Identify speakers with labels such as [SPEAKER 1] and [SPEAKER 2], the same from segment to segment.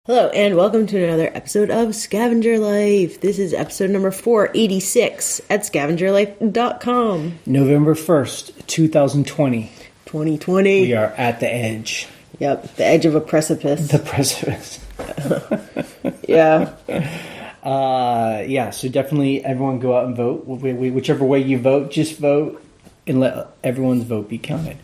[SPEAKER 1] Hello, and welcome to another episode of Scavenger Life. This is episode number 486 at scavengerlife.com.
[SPEAKER 2] November 1st, 2020.
[SPEAKER 1] 2020.
[SPEAKER 2] We are at the edge.
[SPEAKER 1] Yep, the edge of a precipice.
[SPEAKER 2] The precipice.
[SPEAKER 1] Yeah.
[SPEAKER 2] So definitely everyone go out and vote. Whichever way you vote, just vote and let everyone's vote be counted.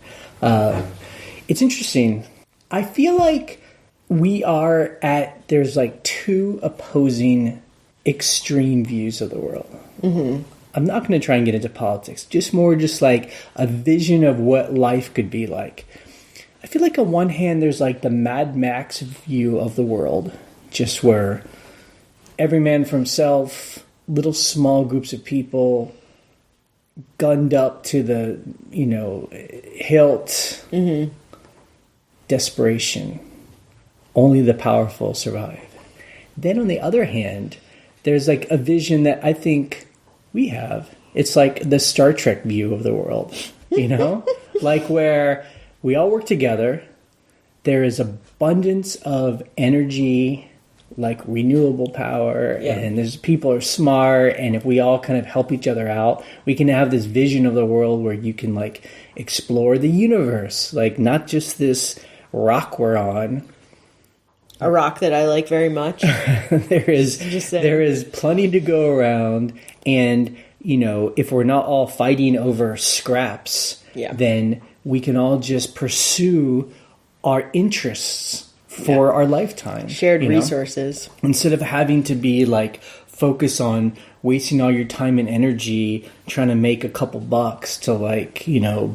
[SPEAKER 2] It's interesting. I feel like there's like two opposing extreme views of the world. Mm-hmm. I'm not going to try and get into politics, just like a vision of what life could be like. I feel like on one hand, there's like the Mad Max view of the world, just where every man for himself, little small groups of people, gunned up to the, hilt, mm-hmm. Desperation. Only the powerful survive. Then on the other hand, there's like a vision that I think we have. It's like the Star Trek view of the world, like where we all work together. There is abundance of energy, like renewable power, and there's people are smart. And if we all kind of help each other out, we can have this vision of the world where you can like explore the universe, like not just this rock we're on.
[SPEAKER 1] A rock that I like very much.
[SPEAKER 2] There is plenty to go around, and if we're not all fighting over scraps, then we can all just pursue our interests for our lifetime.
[SPEAKER 1] Shared resources.
[SPEAKER 2] Instead of having to be like focus on wasting all your time and energy trying to make a couple bucks to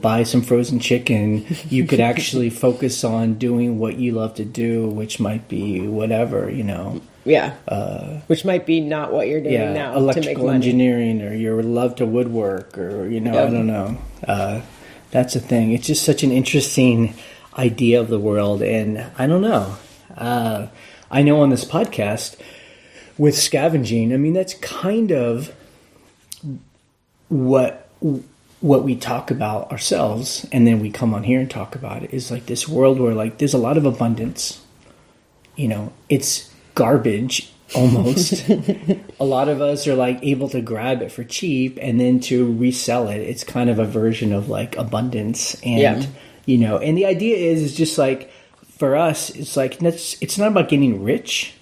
[SPEAKER 2] buy some frozen chicken, you could actually focus on doing what you love to do, which might be whatever,
[SPEAKER 1] which might be not what you're doing now.
[SPEAKER 2] Electrical engineering, or your love to woodwork, or, I don't know. That's the thing. It's just such an interesting idea of the world. And I don't know. I know on this podcast with scavenging, I mean, that's kind of what we talk about ourselves, and then we come on here and talk about it, is like this world where like there's a lot of abundance. It's garbage almost. A lot of us are like able to grab it for cheap and then to resell it. It's kind of a version of like abundance, and and the idea is just like for us, it's like it's not about getting rich.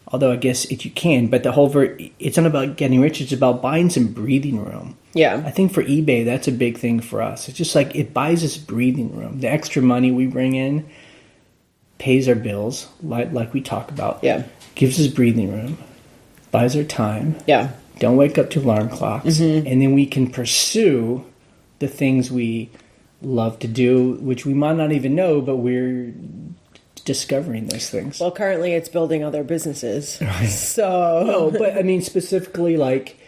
[SPEAKER 2] Although I guess if you can, but it's not about getting rich. It's about buying some breathing room. Yeah. I think for eBay, that's a big thing for us. It's just like it buys us breathing room. The extra money we bring in pays our bills, like we talk about. Yeah. Gives us breathing room, buys our time. Yeah. Don't wake up to alarm clocks. Mm-hmm. And then we can pursue the things we love to do, which we might not even know, but we're discovering those things.
[SPEAKER 1] Well, currently it's building other businesses.
[SPEAKER 2] Right.
[SPEAKER 1] So,
[SPEAKER 2] no, but I mean specifically like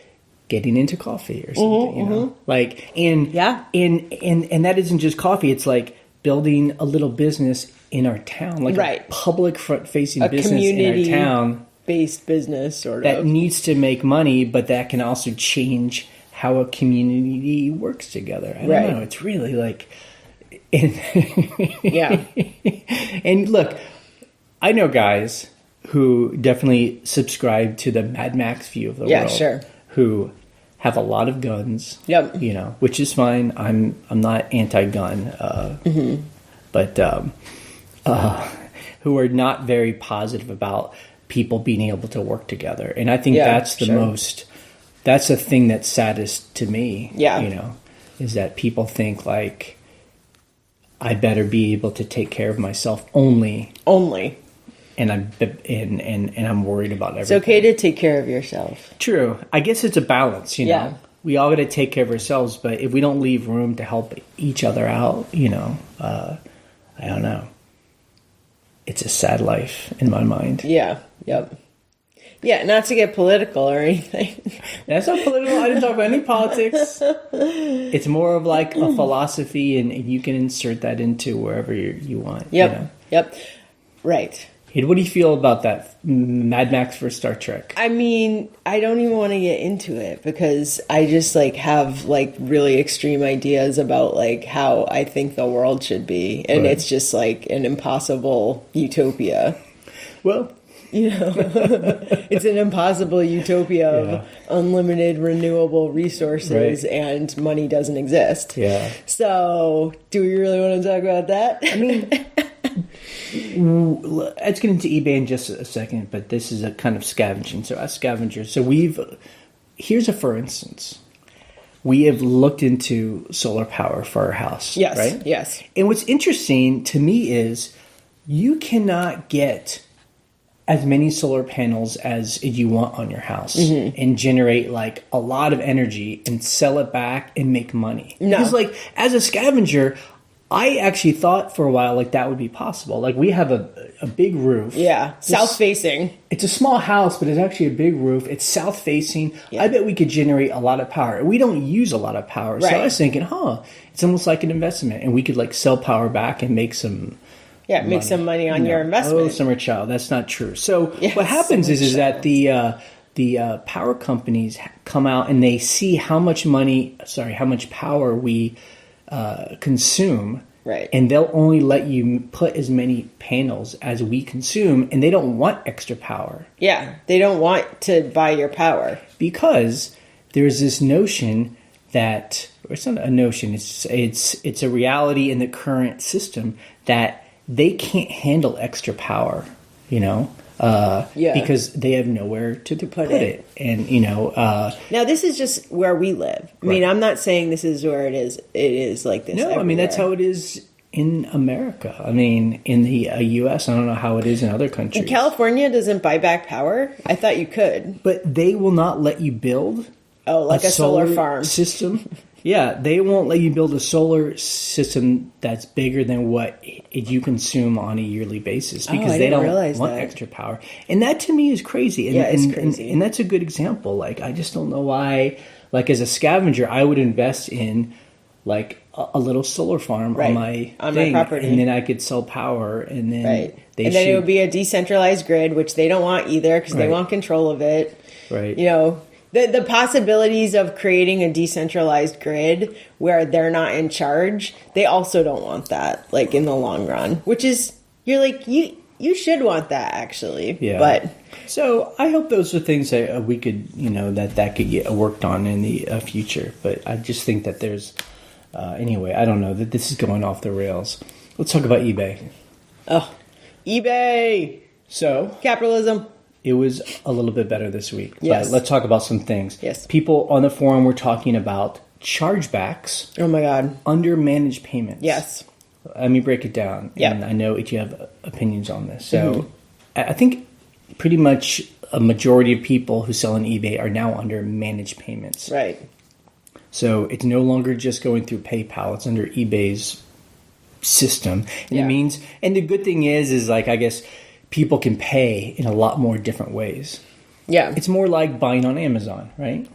[SPEAKER 2] getting into coffee or something,
[SPEAKER 1] mm-hmm.
[SPEAKER 2] like and that isn't just coffee. It's like building a little business in our town, like a public front-facing business in our town,
[SPEAKER 1] based business sort
[SPEAKER 2] that
[SPEAKER 1] of
[SPEAKER 2] needs to make money, but that can also change how a community works together. I don't know. It's really like. And look, I know guys who definitely subscribe to the Mad Max view of the world.
[SPEAKER 1] Yeah, sure.
[SPEAKER 2] Who have a lot of guns.
[SPEAKER 1] Yep.
[SPEAKER 2] Which is fine. I'm not anti-gun. Mm-hmm. But who are not very positive about people being able to work together. And I think that's that's the thing that's saddest to me. Yeah. Is that people think like, I better be able to take care of myself only, and I'm worried about everything.
[SPEAKER 1] It's okay to take care of yourself.
[SPEAKER 2] True. I guess it's a balance. Yeah. We all got to take care of ourselves, but if we don't leave room to help each other out, I don't know. It's a sad life in my mind.
[SPEAKER 1] Yeah. Yep. Yeah, not to get political or anything.
[SPEAKER 2] That's not political. I didn't talk about any politics. It's more of like a philosophy, and you can insert that into wherever you want.
[SPEAKER 1] Yep. Yep. Right.
[SPEAKER 2] Hey, what do you feel about that Mad Max for Star Trek?
[SPEAKER 1] I mean, I don't even want to get into it because I just like have like really extreme ideas about like how I think the world should be, and it's just like an impossible utopia.
[SPEAKER 2] Well,
[SPEAKER 1] it's an impossible utopia of unlimited renewable resources,
[SPEAKER 2] right.
[SPEAKER 1] and money doesn't exist.
[SPEAKER 2] Yeah.
[SPEAKER 1] So, do we really want to talk about that?
[SPEAKER 2] I mean, let's get into eBay in just a second, but this is a kind of scavenging. So, as scavengers, here's a for instance. We have looked into solar power for our house.
[SPEAKER 1] Yes.
[SPEAKER 2] Right?
[SPEAKER 1] Yes.
[SPEAKER 2] And what's interesting to me is you cannot get as many solar panels as you want on your house and generate like a lot of energy and sell it back and make money.
[SPEAKER 1] No.
[SPEAKER 2] Because like as a scavenger, I actually thought for a while like that would be possible. Like we have a big roof.
[SPEAKER 1] Yeah. South facing.
[SPEAKER 2] It's a small house, but it's actually a big roof. It's south facing. Yeah. I bet we could generate a lot of power. We don't use a lot of power. Right. So I was thinking, it's almost like an investment, and we could like sell power back and make some
[SPEAKER 1] make some money on your investment.
[SPEAKER 2] Oh, summer child, that's not true. So what happens is that the power companies come out and they see how much power we consume.
[SPEAKER 1] Right.
[SPEAKER 2] And they'll only let you put as many panels as we consume, and they don't want extra power.
[SPEAKER 1] Yeah, they don't want to buy your power.
[SPEAKER 2] Because there's this notion that, or it's not a notion, it's a reality in the current system that they can't handle extra power, because they have nowhere to put it. And,
[SPEAKER 1] now this is just where we live. I mean, I'm not saying this is where it is. It is like this.
[SPEAKER 2] No, everywhere. I mean, that's how it is in America. I mean, in the U.S., I don't know how it is in other countries.
[SPEAKER 1] And California doesn't buy back power? I thought you could.
[SPEAKER 2] But they will not let you build
[SPEAKER 1] a solar farm
[SPEAKER 2] system. Yeah, they won't let you build a solar system that's bigger than what you consume on a yearly basis because they don't want extra power. And that to me is crazy. And,
[SPEAKER 1] it's crazy.
[SPEAKER 2] And that's a good example. Like, I just don't know why, like as a scavenger, I would invest in like a little solar farm on my
[SPEAKER 1] property.
[SPEAKER 2] And then I could sell power and then
[SPEAKER 1] then it would be a decentralized grid, which they don't want either because they want control of it.
[SPEAKER 2] Right.
[SPEAKER 1] The possibilities of creating a decentralized grid where they're not in charge, they also don't want that, like in the long run. Which is, you're like, you should want that actually.
[SPEAKER 2] Yeah.
[SPEAKER 1] But
[SPEAKER 2] so I hope those are things that we could, that could get worked on in the future. But I just think that there's, anyway, I don't know that this is going off the rails. Let's talk about eBay.
[SPEAKER 1] Oh, eBay.
[SPEAKER 2] So
[SPEAKER 1] capitalism.
[SPEAKER 2] It was a little bit better this week.
[SPEAKER 1] Yes.
[SPEAKER 2] But let's talk about some things.
[SPEAKER 1] Yes.
[SPEAKER 2] People on the forum were talking about chargebacks.
[SPEAKER 1] Oh, my God.
[SPEAKER 2] Under managed payments.
[SPEAKER 1] Yes.
[SPEAKER 2] Let me break it down.
[SPEAKER 1] Yeah.
[SPEAKER 2] And I know you have opinions on this. So I think pretty much a majority of people who sell on eBay are now under managed payments.
[SPEAKER 1] Right.
[SPEAKER 2] So it's no longer just going through PayPal. It's under eBay's system. And it means, and the good thing is like, I guess, people can pay in a lot more different ways.
[SPEAKER 1] Yeah.
[SPEAKER 2] It's more like buying on Amazon, right?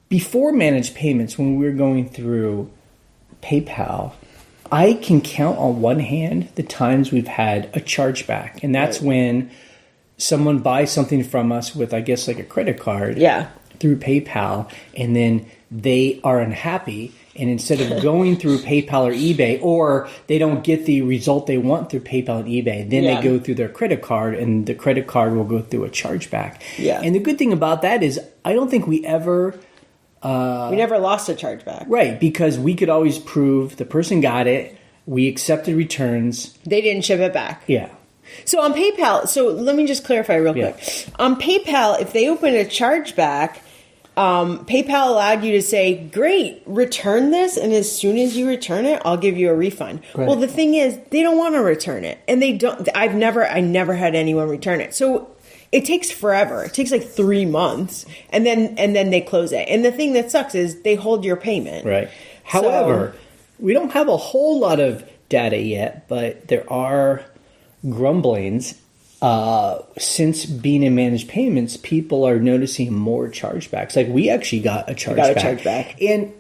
[SPEAKER 2] Before managed payments, when we were going through PayPal, I can count on one hand the times we've had a chargeback. And that's when someone buys something from us with, I guess, like a credit card through PayPal, and then they are unhappy. And instead of going through PayPal or eBay, or they don't get the result they want through PayPal and eBay, then they go through their credit card, and the credit card will go through a chargeback.
[SPEAKER 1] Yeah.
[SPEAKER 2] And the good thing about that is I don't think we ever...
[SPEAKER 1] we never lost a chargeback.
[SPEAKER 2] Right, because we could always prove the person got it, we accepted returns.
[SPEAKER 1] They didn't ship it back.
[SPEAKER 2] Yeah.
[SPEAKER 1] So on PayPal, so let me just clarify real quick. On PayPal, if they open a chargeback... PayPal allowed you to say, great, return this, and as soon as you return it, I'll give you a refund. Right. Well, the thing is, they don't want to return it, and they don't. I never had anyone return it. So it takes forever. It takes like 3 months, and then they close it. And the thing that sucks is they hold your payment.
[SPEAKER 2] Right. However, we don't have a whole lot of data yet, but there are grumblings. Since being in managed payments, people are noticing more chargebacks. Like we actually got a chargeback. And,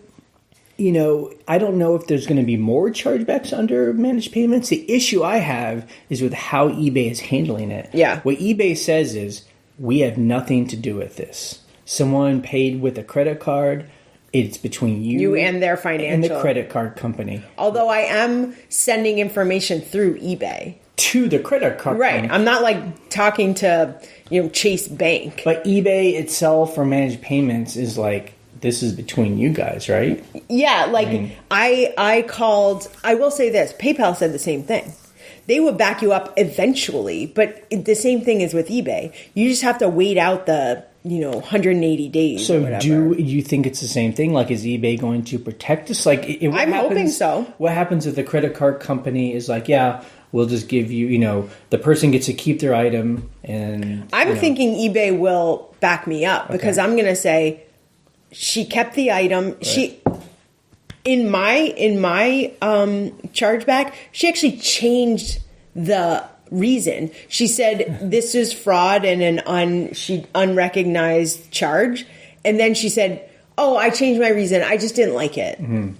[SPEAKER 2] I don't know if there's going to be more chargebacks under managed payments. The issue I have is with how eBay is handling it.
[SPEAKER 1] Yeah.
[SPEAKER 2] What eBay says is, we have nothing to do with this. Someone paid with a credit card. It's between you
[SPEAKER 1] and their financial.
[SPEAKER 2] And the credit card company.
[SPEAKER 1] Although I am sending information through eBay.
[SPEAKER 2] to the credit card
[SPEAKER 1] Right.
[SPEAKER 2] company.
[SPEAKER 1] I'm not like talking to, Chase Bank.
[SPEAKER 2] But eBay itself or managed payments is like, this is between you guys, right?
[SPEAKER 1] Yeah, like I called, I will say this, PayPal said the same thing. They would back you up eventually, but the same thing is with eBay. You just have to wait out the, 180 days or
[SPEAKER 2] So
[SPEAKER 1] whatever.
[SPEAKER 2] do you think it's the same thing? Like, is eBay going to protect us? Like,
[SPEAKER 1] I'm hoping so.
[SPEAKER 2] What happens if the credit card company is like, yeah, we'll just give you, the person gets to keep their item and...
[SPEAKER 1] I'm thinking eBay will back me up because I'm going to say she kept the item. Right. She... In my chargeback, she actually changed the reason. She said this is fraud and an unrecognized charge, and then she said, "Oh, I changed my reason. I just didn't like it." Mm-hmm.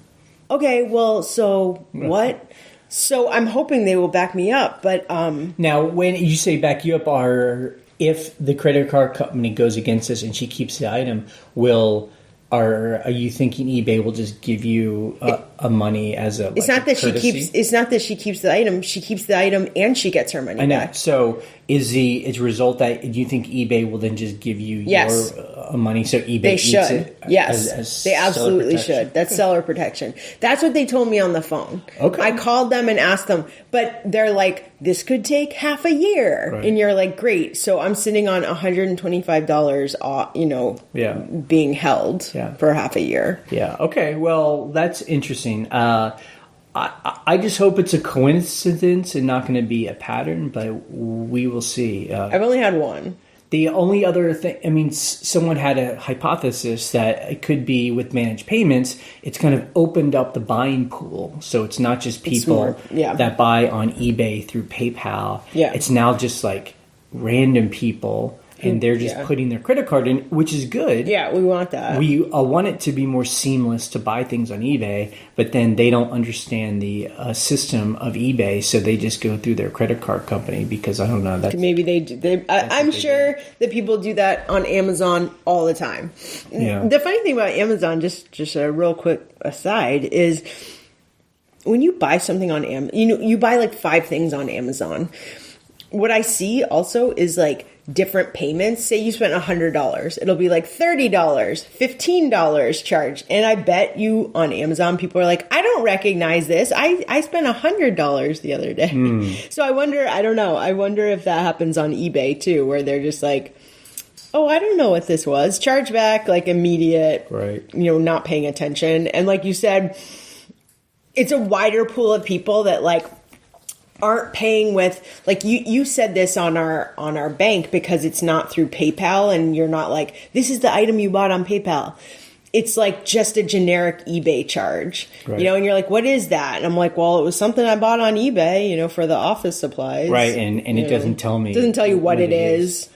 [SPEAKER 1] Okay, well, so what? So I'm hoping they will back me up, but
[SPEAKER 2] now when you say back you up, if the credit card company goes against us and she keeps the item, are you thinking eBay will just give you a money as a?
[SPEAKER 1] It's not that courtesy? It's not that she keeps the item. She keeps the item and she gets her money back.
[SPEAKER 2] So is a result that you think eBay will then just give you your money? So eBay
[SPEAKER 1] they
[SPEAKER 2] eats
[SPEAKER 1] should.
[SPEAKER 2] It
[SPEAKER 1] Yes,
[SPEAKER 2] as
[SPEAKER 1] they absolutely should. That's seller protection. That's what they told me on the phone. Okay, I called them and asked them, but they're like, "This could take half a year," and you're like, "Great." So I'm sitting on $125, being held for half a year.
[SPEAKER 2] Yeah. Okay. Well, that's interesting. I just hope it's a coincidence and not going to be a pattern, but we will see.
[SPEAKER 1] I've only had one.
[SPEAKER 2] The only other thing, someone had a hypothesis that it could be with managed payments, it's kind of opened up the buying pool. So it's not just people that buy on eBay through PayPal. Yeah. It's now just like random people. And they're just putting their credit card in, which is good.
[SPEAKER 1] Yeah, we want that.
[SPEAKER 2] We want it to be more seamless to buy things on eBay, but then they don't understand the system of eBay, so they just go through their credit card company because, I don't know.
[SPEAKER 1] Maybe they do. I'm sure that people do that on Amazon all the time. Yeah. The funny thing about Amazon, just a real quick aside, is when you buy something on Amazon, you buy like 5 things on Amazon. What I see also is like different payments. Say you spent $100. It'll be like $30, $15 charged. And I bet you on Amazon, people are like, I don't recognize this. I spent $100 the other day. So I wonder, I don't know. I wonder if that happens on eBay too, where they're just like, oh, I don't know what this was. Charge back, like immediate, not paying attention. And like you said, it's a wider pool of people that like aren't paying with, like you said this on our bank because it's not through PayPal and you're not like, this is the item you bought on PayPal. It's like just a generic eBay charge, and you're like, what is that? And I'm like, well, it was something I bought on eBay, for the office supplies.
[SPEAKER 2] Right. And it doesn't tell me.
[SPEAKER 1] It doesn't tell you what it is.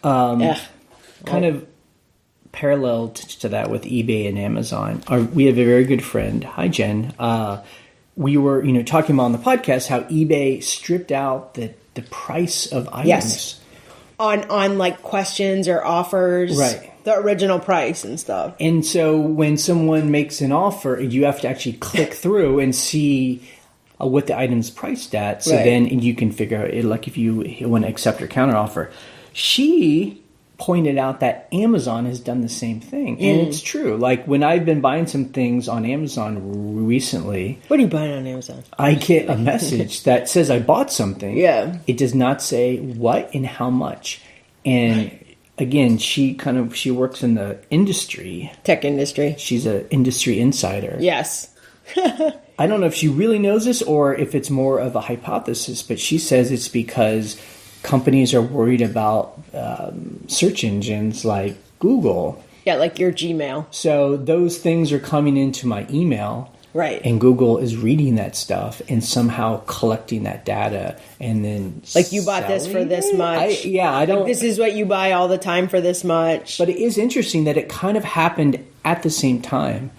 [SPEAKER 2] Kind of parallel to that with eBay and Amazon. We have a very good friend. Hi, Jen. We were, talking about on the podcast how eBay stripped out the price of items.
[SPEAKER 1] Yes. On like questions or offers. Right. The original price and stuff.
[SPEAKER 2] And so when someone makes an offer, you have to actually click through and see what the item's priced at. So then you can figure out, like if you want to accept her counter offer. She pointed out that Amazon has done the same thing. And it's true. Like when I've been buying some things on Amazon recently.
[SPEAKER 1] What are you buying on Amazon?
[SPEAKER 2] I get a message that says I bought something. Yeah. It does not say what and how much. And again, she works in the industry.
[SPEAKER 1] Tech industry.
[SPEAKER 2] She's an industry insider.
[SPEAKER 1] Yes.
[SPEAKER 2] I don't know if she really knows this or if it's more of a hypothesis, but she says it's because companies are worried about search engines like Google.
[SPEAKER 1] Yeah, like your Gmail.
[SPEAKER 2] So those things are coming into my email.
[SPEAKER 1] Right.
[SPEAKER 2] And Google is reading that stuff and somehow collecting that data and then
[SPEAKER 1] like you bought this for this much.
[SPEAKER 2] I don't...
[SPEAKER 1] Like this is what you buy all the time for this much.
[SPEAKER 2] But it is interesting that it kind of happened at the same time.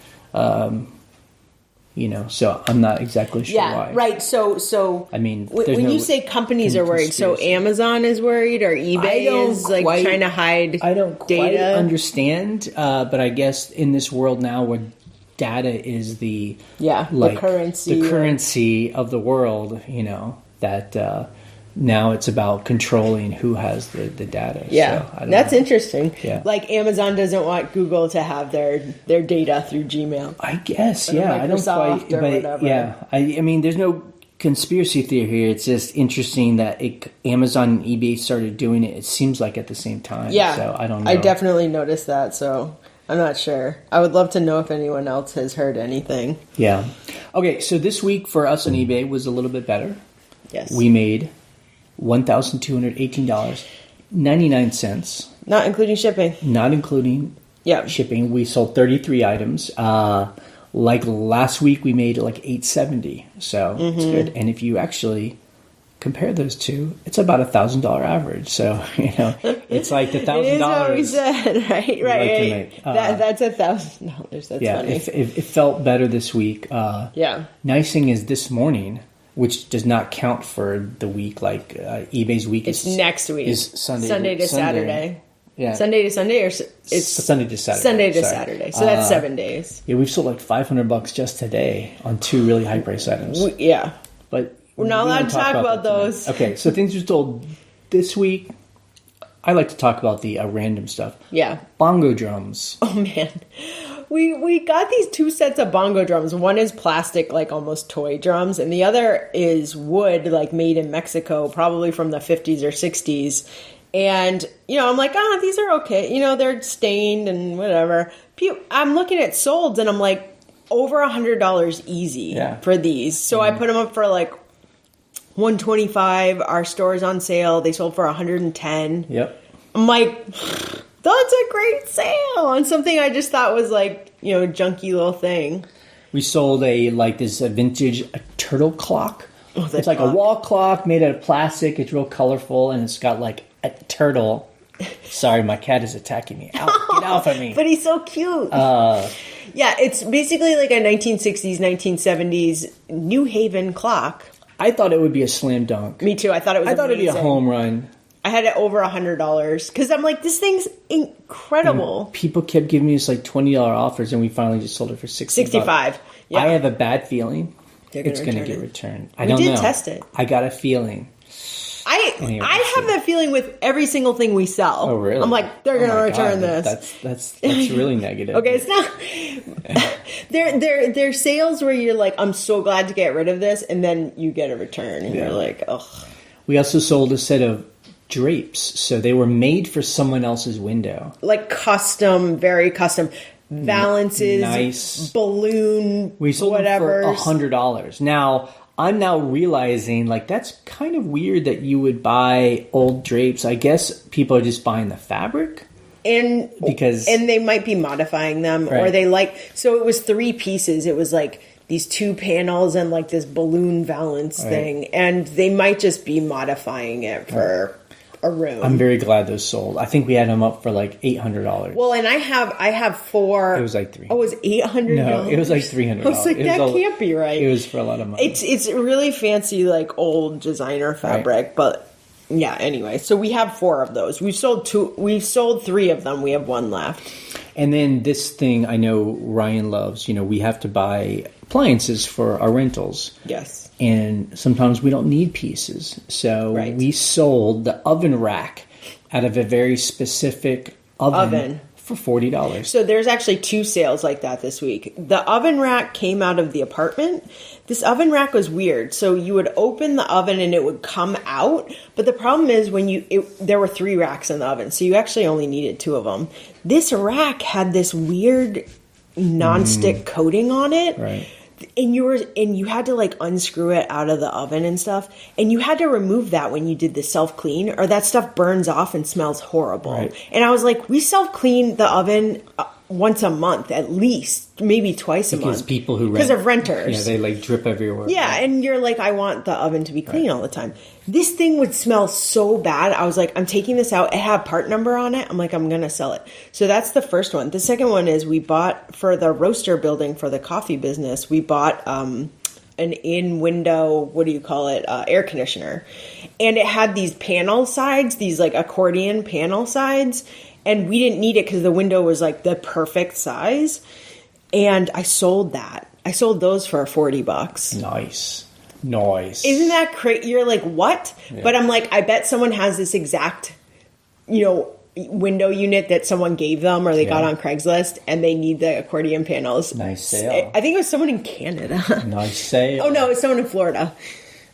[SPEAKER 2] So I'm not exactly sure why. Yeah,
[SPEAKER 1] right. So
[SPEAKER 2] I mean,
[SPEAKER 1] when you say companies are worried, so Amazon is worried or eBay is like trying to hide data?
[SPEAKER 2] I don't quite understand, but I guess in this world now where data is the currency of the world, that now it's about controlling who has the data.
[SPEAKER 1] Yeah,
[SPEAKER 2] so,
[SPEAKER 1] that's interesting.
[SPEAKER 2] Yeah.
[SPEAKER 1] Like Amazon doesn't want Google to have their data through Gmail.
[SPEAKER 2] I guess,
[SPEAKER 1] or
[SPEAKER 2] yeah. I don't
[SPEAKER 1] Microsoft
[SPEAKER 2] quite,
[SPEAKER 1] or
[SPEAKER 2] but
[SPEAKER 1] whatever.
[SPEAKER 2] yeah. I mean, there's no conspiracy theory here. It's just interesting that Amazon and eBay started doing it. It seems like at the same time.
[SPEAKER 1] Yeah,
[SPEAKER 2] So I don't know.
[SPEAKER 1] I definitely noticed that. So I'm not sure. I would love to know if anyone else has heard anything.
[SPEAKER 2] Yeah. Okay, so this week for us on eBay was a little bit better.
[SPEAKER 1] Yes,
[SPEAKER 2] We made $1,218.99,
[SPEAKER 1] not including shipping.
[SPEAKER 2] not including
[SPEAKER 1] Yeah,
[SPEAKER 2] shipping. We sold 33 items. Like last week, we made like $870, so it's good. And if you actually compare those two, it's about $1,000 average. So it's like the $1,000.
[SPEAKER 1] it is what we said, right?
[SPEAKER 2] to make.
[SPEAKER 1] That's $1,000. That's
[SPEAKER 2] Yeah,
[SPEAKER 1] funny.
[SPEAKER 2] it felt better this week.
[SPEAKER 1] Yeah.
[SPEAKER 2] Nice thing is this morning, which does not count for the week. Like eBay's week
[SPEAKER 1] It's
[SPEAKER 2] is
[SPEAKER 1] next week.
[SPEAKER 2] Is Sunday
[SPEAKER 1] to Saturday.
[SPEAKER 2] Yeah,
[SPEAKER 1] Sunday to Sunday, or it's
[SPEAKER 2] Sunday to Saturday.
[SPEAKER 1] Sunday to
[SPEAKER 2] sorry.
[SPEAKER 1] Saturday. So that's 7 days.
[SPEAKER 2] Yeah, we've sold like $500 just today on 2 really high price items.
[SPEAKER 1] Yeah.
[SPEAKER 2] But
[SPEAKER 1] We're not
[SPEAKER 2] we
[SPEAKER 1] allowed
[SPEAKER 2] won't
[SPEAKER 1] to talk about
[SPEAKER 2] that tonight.
[SPEAKER 1] those.
[SPEAKER 2] Okay, so things we sold this week. I like to talk about the random stuff.
[SPEAKER 1] Yeah.
[SPEAKER 2] Bongo drums.
[SPEAKER 1] Oh man. We got these 2 sets of bongo drums. One is plastic, like almost toy drums, and the other is wood, like made in Mexico, probably from the 50s or 60s. And, I'm like, these are okay. They're stained and whatever. I'm looking at solds and I'm like, over $100 easy for these. So I put them up for like $125. Our store's on sale. They sold for $110.
[SPEAKER 2] Yep.
[SPEAKER 1] I'm like, that's a great sale on something I just thought was like, junky little thing.
[SPEAKER 2] We sold this vintage turtle clock.
[SPEAKER 1] Oh,
[SPEAKER 2] it's like a wall clock made out of plastic. It's real colorful, and it's got like a turtle. Sorry, my cat is attacking me. Get off of me.
[SPEAKER 1] But he's so cute. Yeah, it's basically like a 1960s, 1970s New Haven clock.
[SPEAKER 2] I thought it would be a slam dunk.
[SPEAKER 1] Me too. I thought it would
[SPEAKER 2] be a home run.
[SPEAKER 1] I had it over $100 because I'm like, this thing's incredible.
[SPEAKER 2] And people kept giving me this like $20 offers, and we finally just sold it for $65.
[SPEAKER 1] Yeah.
[SPEAKER 2] I have a bad feeling it's going to get returned. I don't know. We did
[SPEAKER 1] test it.
[SPEAKER 2] I got a feeling.
[SPEAKER 1] I have that feeling with every single thing we sell.
[SPEAKER 2] Oh, really?
[SPEAKER 1] I'm like, they're going to return this.
[SPEAKER 2] That's really negative.
[SPEAKER 1] Okay, it's not. They're sales where you're like, I'm so glad to get rid of this, and then you get a return, and you're like, ugh.
[SPEAKER 2] We also sold a set of drapes, so they were made for someone else's window.
[SPEAKER 1] Like custom, very custom. Valances,
[SPEAKER 2] nice
[SPEAKER 1] balloon,
[SPEAKER 2] we sold
[SPEAKER 1] whatever.
[SPEAKER 2] them for $100. Now, I'm now realizing, like, that's kind of weird that you would buy old drapes. I guess people are just buying the fabric.
[SPEAKER 1] And they might be modifying them,
[SPEAKER 2] right.
[SPEAKER 1] Or so it was 3 pieces. It was like these 2 panels and like this balloon valance thing. And they might just be modifying it for a room.
[SPEAKER 2] I'm very glad those sold. I think we had them up for like $800.
[SPEAKER 1] Well, and I have 4.
[SPEAKER 2] It was like $300.
[SPEAKER 1] Oh, it was $800?
[SPEAKER 2] No, it was like $300.
[SPEAKER 1] I was like, that can't be right.
[SPEAKER 2] It was for a lot of money.
[SPEAKER 1] It's really fancy, like old designer fabric, but yeah. Anyway, so we have 4 of those. We've sold 2. We've sold 3 of them. We have 1 left.
[SPEAKER 2] And then this thing I know Ryan loves. We have to buy appliances for our rentals.
[SPEAKER 1] Yes.
[SPEAKER 2] And sometimes we don't need pieces. So we sold the oven rack out of a very specific oven for $40.
[SPEAKER 1] So there's actually 2 sales like that this week. The oven rack came out of the apartment. This oven rack was weird. So you would open the oven and it would come out. But the problem is there were 3 racks in the oven. So you actually only needed 2 of them. This rack had this weird nonstick coating on it.
[SPEAKER 2] Right.
[SPEAKER 1] And you had to like unscrew it out of the oven and stuff, and you had to remove that when you did the self clean, or that stuff burns off and smells horrible.
[SPEAKER 2] Right.
[SPEAKER 1] And I was like, we self clean the oven once a month at least, maybe twice a month. Because of renters.
[SPEAKER 2] Yeah, they like drip everywhere.
[SPEAKER 1] Yeah, right. And you're like, I want the oven to be clean all the time. This thing would smell so bad. I was like, I'm taking this out. It had part number on it. I'm like, I'm going to sell it. So that's the first one. The second one is we bought for the roaster building for the coffee business. We bought an in-window, air conditioner. And it had these panel sides, these like accordion panel sides. And we didn't need it because the window was like the perfect size. And I sold that. I sold those for $40.
[SPEAKER 2] Nice. Nice.
[SPEAKER 1] Isn't that crazy? You're like, what?
[SPEAKER 2] Yeah.
[SPEAKER 1] But I'm like, I bet someone has this exact, window unit that someone gave them or they got on Craigslist, and they need the accordion panels.
[SPEAKER 2] Nice sale.
[SPEAKER 1] I think it was someone in Canada.
[SPEAKER 2] Nice sale.
[SPEAKER 1] Oh no, it's someone in Florida.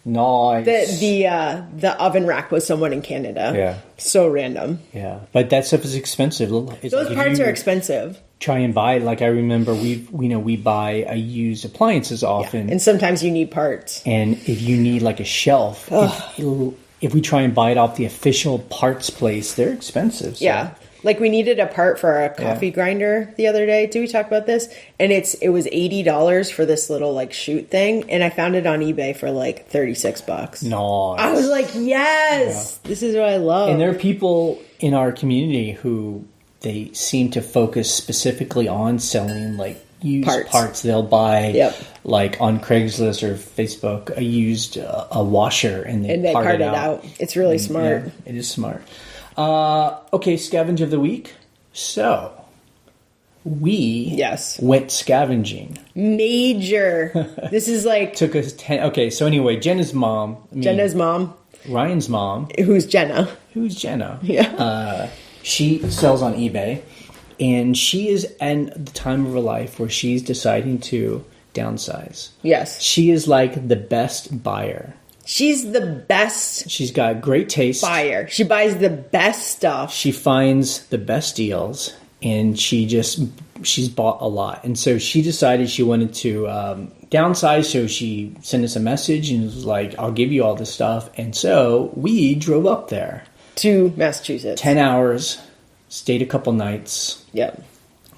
[SPEAKER 2] Nice.
[SPEAKER 1] The oven rack was someone in Canada.
[SPEAKER 2] Yeah.
[SPEAKER 1] So random.
[SPEAKER 2] Yeah, but that stuff is expensive.
[SPEAKER 1] Those parts are expensive.
[SPEAKER 2] Try and buy, like I remember, we buy used appliances often,
[SPEAKER 1] And sometimes you need parts.
[SPEAKER 2] and if you need like a shelf, if we try and buy it off the official parts place, they're expensive. So.
[SPEAKER 1] Yeah. Like we needed a part for a coffee grinder the other day. Did we talk about this? And it was $80 for this little like shoot thing, and I found it on eBay for like $36.
[SPEAKER 2] Nice.
[SPEAKER 1] I was like, yes, this is what I love.
[SPEAKER 2] And there are people in our community who they seem to focus specifically on selling like used parts. They'll buy like on Craigslist or Facebook a used a washer and they part it out.
[SPEAKER 1] It's really smart.
[SPEAKER 2] Yeah, it is smart. Okay, Scavenger of the week. So we went scavenging.
[SPEAKER 1] Major. This is like
[SPEAKER 2] took us 10. Okay, so anyway, Jenna's mom, Ryan's mom,
[SPEAKER 1] who's Jenna.
[SPEAKER 2] Yeah. She sells on eBay, and she is at the time of her life where she's deciding to downsize.
[SPEAKER 1] Yes.
[SPEAKER 2] She is like the best buyer.
[SPEAKER 1] She's the best.
[SPEAKER 2] She's got great taste.
[SPEAKER 1] Buyer. She buys the best stuff.
[SPEAKER 2] She finds the best deals, and she's bought a lot. And so she decided she wanted to downsize, so she sent us a message and was like, I'll give you all this stuff. And so we drove up there.
[SPEAKER 1] To Massachusetts.
[SPEAKER 2] 10 hours, stayed a couple nights.
[SPEAKER 1] Yep.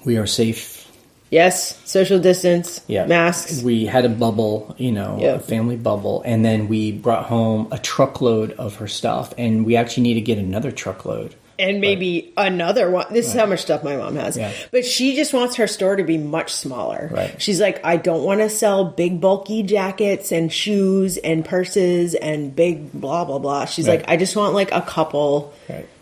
[SPEAKER 2] We are safe.
[SPEAKER 1] Yes, social distance, masks.
[SPEAKER 2] We had a bubble, a family bubble, and then we brought home a truckload of her stuff, and we actually need to get another truckload.
[SPEAKER 1] And maybe another one. This is how much stuff my mom has. Yeah. But she just wants her store to be much smaller.
[SPEAKER 2] Right.
[SPEAKER 1] She's like, I don't want to sell big, bulky jackets and shoes and purses and big blah, blah, blah. She's like, I just want like a couple,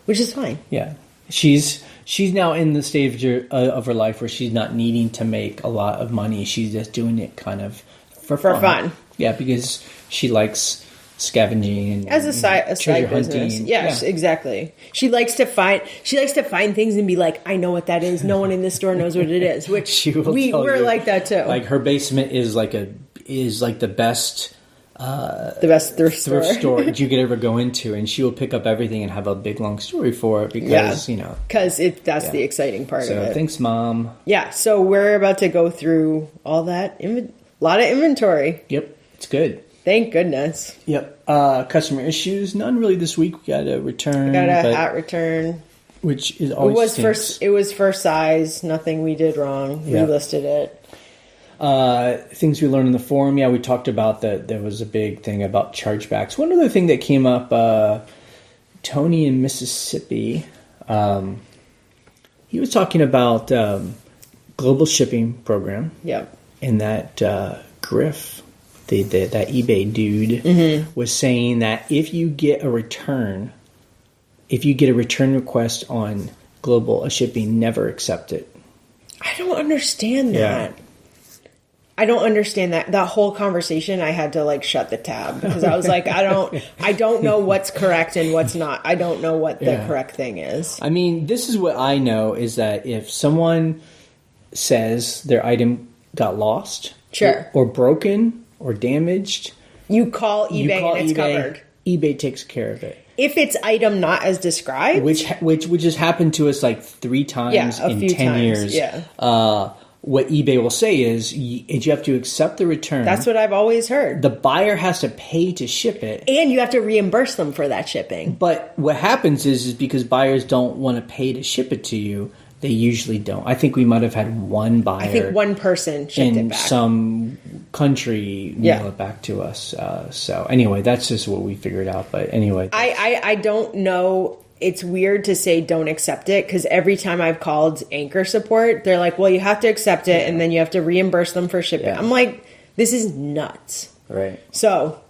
[SPEAKER 1] which is fine.
[SPEAKER 2] Yeah. She's now in the stage of her life where she's not needing to make a lot of money. She's just doing it kind of for fun. Yeah, because she likes scavenging and
[SPEAKER 1] as a side business.
[SPEAKER 2] Hunting.
[SPEAKER 1] Yes, exactly. She likes to find things and be like, I know what that is. No one in this store knows what it is. Which we're like that too.
[SPEAKER 2] Like her basement is like the best
[SPEAKER 1] thrift store
[SPEAKER 2] that you could ever go into, and she will pick up everything and have a big long story for it because
[SPEAKER 1] that's the exciting part of it.
[SPEAKER 2] So thanks, Mom.
[SPEAKER 1] Yeah, so we're about to go through all that a lot of inventory.
[SPEAKER 2] Yep, it's good.
[SPEAKER 1] Thank goodness.
[SPEAKER 2] Yep. Customer issues, none really this week. We got a return.
[SPEAKER 1] We got a hat return,
[SPEAKER 2] which is always
[SPEAKER 1] it was for size. Nothing we did wrong. We listed it.
[SPEAKER 2] Things we learned in the forum. Yeah, we talked about that. There was a big thing about chargebacks. One other thing that came up, Tony in Mississippi, he was talking about global shipping program.
[SPEAKER 1] Yep.
[SPEAKER 2] And that Griff, that eBay dude, was saying that if you get a return request on global shipping, never accept it.
[SPEAKER 1] I don't understand that. I don't understand that whole conversation. I had to like shut the tab because I was like, I don't know what's correct and what's not. I don't know what the correct thing is.
[SPEAKER 2] I mean, this is what I know is that if someone says their item got lost, or broken or damaged,
[SPEAKER 1] you call eBay and it's covered.
[SPEAKER 2] eBay takes care of it.
[SPEAKER 1] If it's item not as described,
[SPEAKER 2] which has happened to us like 3 times in 10 years.
[SPEAKER 1] Yeah.
[SPEAKER 2] What eBay will say is you have to accept the return.
[SPEAKER 1] That's what I've always heard.
[SPEAKER 2] The buyer has to pay to ship it.
[SPEAKER 1] And you have to reimburse them for that shipping.
[SPEAKER 2] But what happens is because buyers don't want to pay to ship it to you, they usually don't. I think we might have had one buyer.
[SPEAKER 1] I think one person shipped it back.
[SPEAKER 2] In some country mail it back to us. So anyway, that's just what we figured out. But anyway.
[SPEAKER 1] I don't know. It's weird to say don't accept it because every time I've called Anchor support, they're like, well, you have to accept it and then you have to reimburse them for shipping. Yeah. I'm like, this is nuts.
[SPEAKER 2] Right.
[SPEAKER 1] So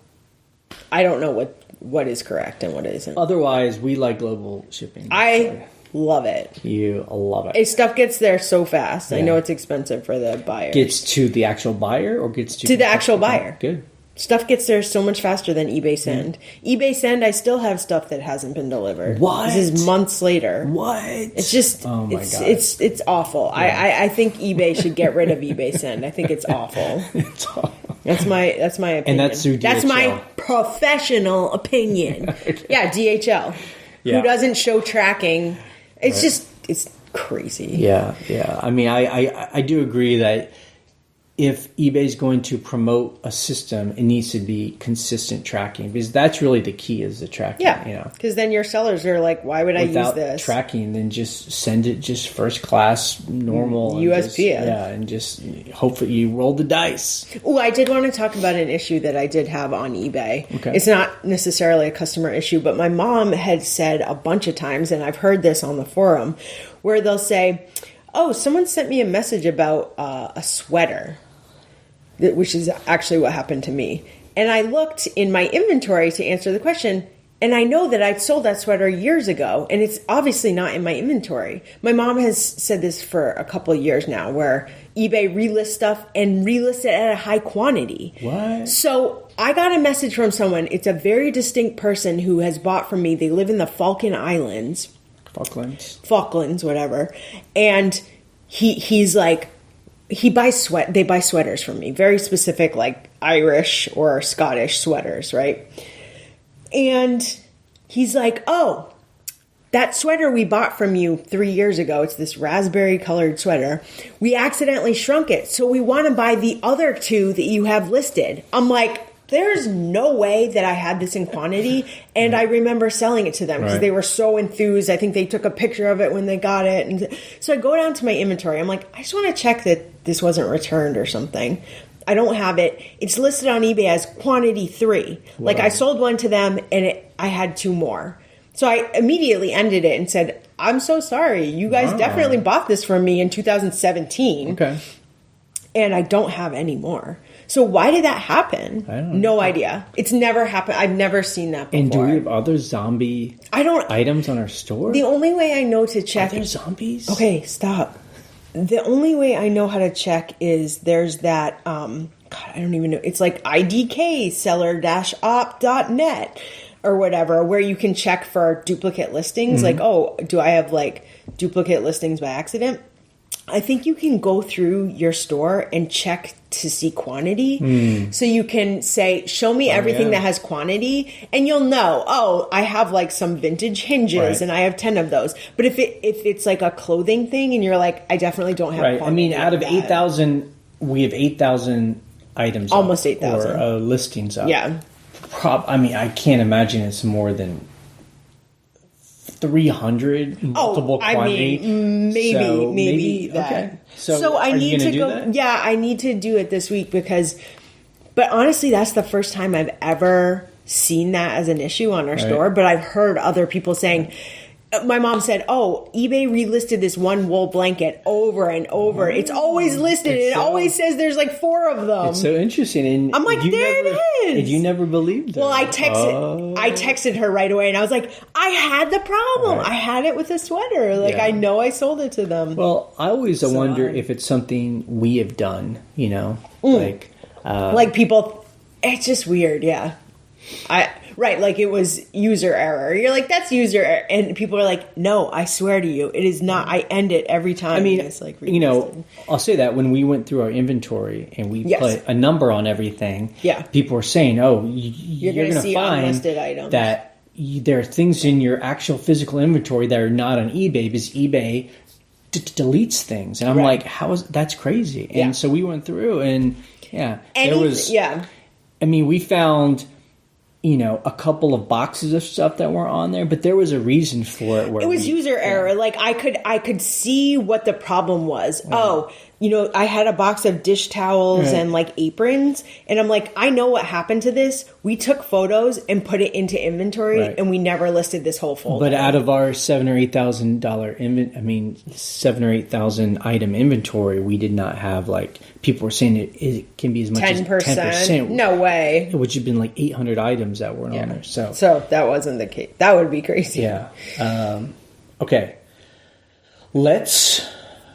[SPEAKER 1] I don't know what is correct and what isn't.
[SPEAKER 2] Otherwise, we like global shipping.
[SPEAKER 1] I love it.
[SPEAKER 2] You love it.
[SPEAKER 1] Stuff gets there so fast. Yeah. I know it's expensive for the buyer.
[SPEAKER 2] Gets to the actual buyer or gets to
[SPEAKER 1] the actual buyer.
[SPEAKER 2] Good.
[SPEAKER 1] Stuff gets there so much faster than eBay Send. eBay Send, I still have stuff that hasn't been delivered.
[SPEAKER 2] What?
[SPEAKER 1] This is months later.
[SPEAKER 2] What?
[SPEAKER 1] It's just,
[SPEAKER 2] oh my God.
[SPEAKER 1] It's awful. Yeah. I think eBay should get rid of eBay Send. I think it's awful.
[SPEAKER 2] It's awful.
[SPEAKER 1] That's my opinion.
[SPEAKER 2] And that's through DHL.
[SPEAKER 1] That's my professional opinion. Okay. Yeah, DHL. Yeah. Who doesn't show tracking. It's just, it's crazy.
[SPEAKER 2] Yeah. I mean, I do agree that if eBay is going to promote a system, it needs to be consistent tracking, because that's really the key, is the tracking.
[SPEAKER 1] Yeah, because then your sellers are like, why would I use this?
[SPEAKER 2] Without tracking, then just send it just first class, normal.
[SPEAKER 1] USPS.
[SPEAKER 2] And just hopefully you roll the dice.
[SPEAKER 1] Oh, I did want to talk about an issue that I did have on eBay.
[SPEAKER 2] Okay.
[SPEAKER 1] It's not necessarily a customer issue, but my mom had said a bunch of times, and I've heard this on the forum, where they'll say, oh, someone sent me a message about a sweater, which is actually what happened to me. And I looked in my inventory to answer the question, and I know that I'd sold that sweater years ago, and it's obviously not in my inventory. My mom has said this for a couple of years now, where eBay relists stuff and relists it at a high quantity.
[SPEAKER 2] What?
[SPEAKER 1] So I got a message from someone. It's a very distinct person who has bought from me. They live in the Falklands, whatever. And he's like, they buy sweaters from me, very specific, like Irish or Scottish sweaters, right? And he's like, oh, that sweater we bought from you 3 years ago, it's this raspberry colored sweater, we accidentally shrunk it, so we want to buy the other two that you have listed. I'm like, there's no way that I had this in quantity. And I remember selling it to them because they were so enthused. I think they took a picture of it when they got it. And so I go down to my inventory. I'm like, I just want to check that this wasn't returned or something. I don't have it. It's listed on eBay as quantity 3. Wow. Like I sold one to them and I had 2 more. So I immediately ended it and said, I'm so sorry. You guys definitely bought this from me in 2017.
[SPEAKER 2] Okay.
[SPEAKER 1] And I don't have any more. So why did that happen?
[SPEAKER 2] I don't know.
[SPEAKER 1] No idea. It's never happened. I've never seen that before.
[SPEAKER 2] And do we have other zombie items on our store?
[SPEAKER 1] The only way I know to check...
[SPEAKER 2] Are there zombies?
[SPEAKER 1] Okay, stop. The only way I know how to check is there's that... God, I don't even know. It's like IDK seller-op.net or whatever, where you can check for duplicate listings. Mm-hmm. Like, oh, do I have like duplicate listings by accident? I think you can go through your store and check to see quantity. So you can say, show me everything that has quantity, and you'll know, oh, I have like some vintage hinges and I have 10 of those. But if it's like a clothing thing and you're like, I definitely don't have quantity.
[SPEAKER 2] I mean, out of 8,000, we have 8,000 items.
[SPEAKER 1] Almost 8,000.
[SPEAKER 2] Or listings up.
[SPEAKER 1] Yeah.
[SPEAKER 2] I mean, I can't imagine it's more than 300 multiple quantity.
[SPEAKER 1] I mean, maybe that.
[SPEAKER 2] Okay.
[SPEAKER 1] So I need to go.
[SPEAKER 2] That?
[SPEAKER 1] Yeah, I need to do it this week but honestly, that's the first time I've ever seen that as an issue on our store. But I've heard other people saying, my mom said, oh, eBay relisted this one wool blanket over and over. It's always listed. It always says there's like 4 of them.
[SPEAKER 2] It's so interesting. And
[SPEAKER 1] I'm like, there it is.
[SPEAKER 2] And you never believed it.
[SPEAKER 1] Well, I texted her right away, and I was like, I had the problem. I had it with a sweater. Like, I know I sold it to them.
[SPEAKER 2] Well, I always wonder if it's something we have done, you know?
[SPEAKER 1] Like people, it's just weird, yeah. Like it was user error. You're like, that's user error. And people are like, no, I swear to you, it is not. I end it every time.
[SPEAKER 2] I mean,
[SPEAKER 1] it's like,
[SPEAKER 2] you know, I'll say that when we went through our inventory and we put a number on everything, people were saying, oh, you're going to find
[SPEAKER 1] unlisted items.
[SPEAKER 2] that there are things in your actual physical inventory that are not on eBay because eBay deletes things. And I'm like, that's crazy. And so we went through and I mean, we found, you know, a couple of boxes of stuff that weren't on there, but there was a reason for it.
[SPEAKER 1] It was user error. Like I could see what the problem was. Right. Oh, you know, I had a box of dish towels and like aprons, and I'm like, I know what happened to this. We took photos and put it into inventory, and we never listed this whole folder.
[SPEAKER 2] But out of our $7,000 or $8,000 7,000 or 8,000 item inventory, we did not have, like, people were saying it can be as much
[SPEAKER 1] 10%.
[SPEAKER 2] as 10%.
[SPEAKER 1] No way.
[SPEAKER 2] Which would have been like 800 items that weren't on there.
[SPEAKER 1] So that wasn't the case. That would be crazy.
[SPEAKER 2] Yeah. Okay. Let's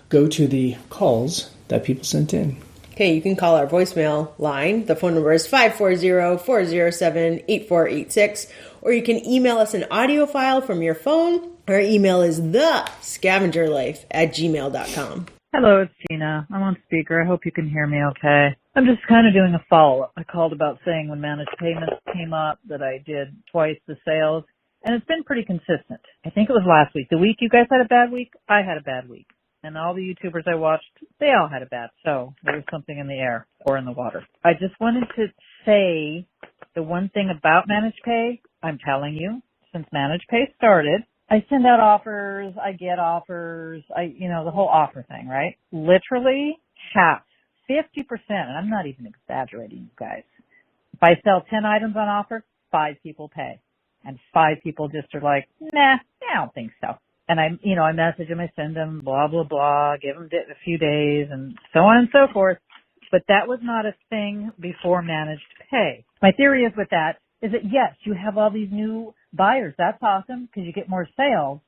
[SPEAKER 2] go to the calls that people sent in.
[SPEAKER 1] Okay, you can call our voicemail line. The phone number is 540-407-8486. Or you can email us an audio file from your phone. Our email is thescavengerlife@gmail.com.
[SPEAKER 3] Hello, it's Gina. I'm on speaker. I hope you can hear me okay. I'm just kind of doing a follow-up. I called about saying when managed payments came up that I did twice the sales, and it's been pretty consistent. I think it was last week. The week you guys had a bad week, I had a bad week. And all the YouTubers I watched, they all had a bad. So there was something in the air or in the water. I just wanted to say the one thing about managed pay, I'm telling you, since managed pay started, I send out offers, I get offers, the whole offer thing, right? Literally half, 50%, and I'm not even exaggerating, you guys. If I sell 10 items on offer, 5 people pay. And 5 people just are like, nah, I don't think so. And I message them, I send them, blah, blah, blah, give them a few days and so on and so forth. But that was not a thing before managed pay. My theory is with that is that yes, you have all these new buyers. That's awesome because you get more sales.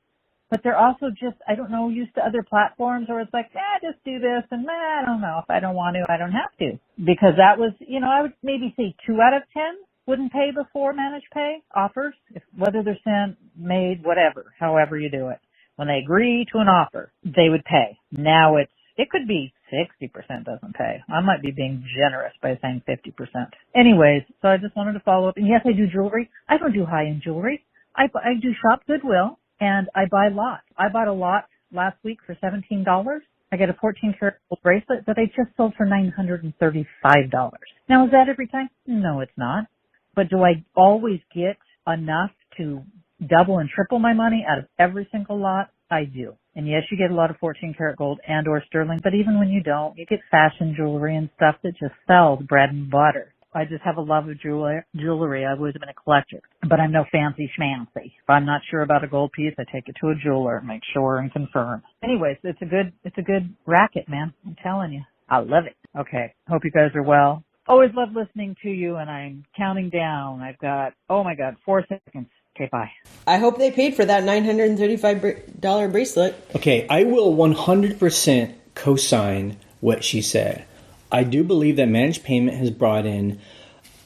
[SPEAKER 3] But they're also just, I don't know, used to other platforms where it's like, just do this and I don't know. If I don't want to, I don't have to. Because that was, I would maybe say 2 out of 10 wouldn't pay before managed pay offers, whether they're sent, made, whatever, however you do it. When they agree to an offer, they would pay. Now it could be 60% doesn't pay. I might be being generous by saying 50%. Anyways, so I just wanted to follow up. And yes, I do jewelry. I don't do high-end jewelry. I do shop Goodwill, and I buy lots. I bought a lot last week for $17. I get a 14-karat gold bracelet that I just sold for $935. Now, is that every time? No, it's not. But do I always get enough to double and triple my money out of every single lot? I do. And yes, you get a lot of 14-karat gold and or sterling, but even when you don't, you get fashion jewelry and stuff that just sells bread and butter. I just have a love of jewelry. I've always been a collector, but I'm no fancy schmancy. If I'm not sure about a gold piece, I take it to a jeweler, make sure and confirm. Anyways, it's a good racket, man. I'm telling you. I love it. Okay. Hope you guys are well. Always love listening to you, and I'm counting down. I've got, 4 seconds. Okay, bye.
[SPEAKER 1] I hope they paid for that $935 bracelet.
[SPEAKER 2] Okay, I will 100% co-sign what she said. I do believe that managed payment has brought in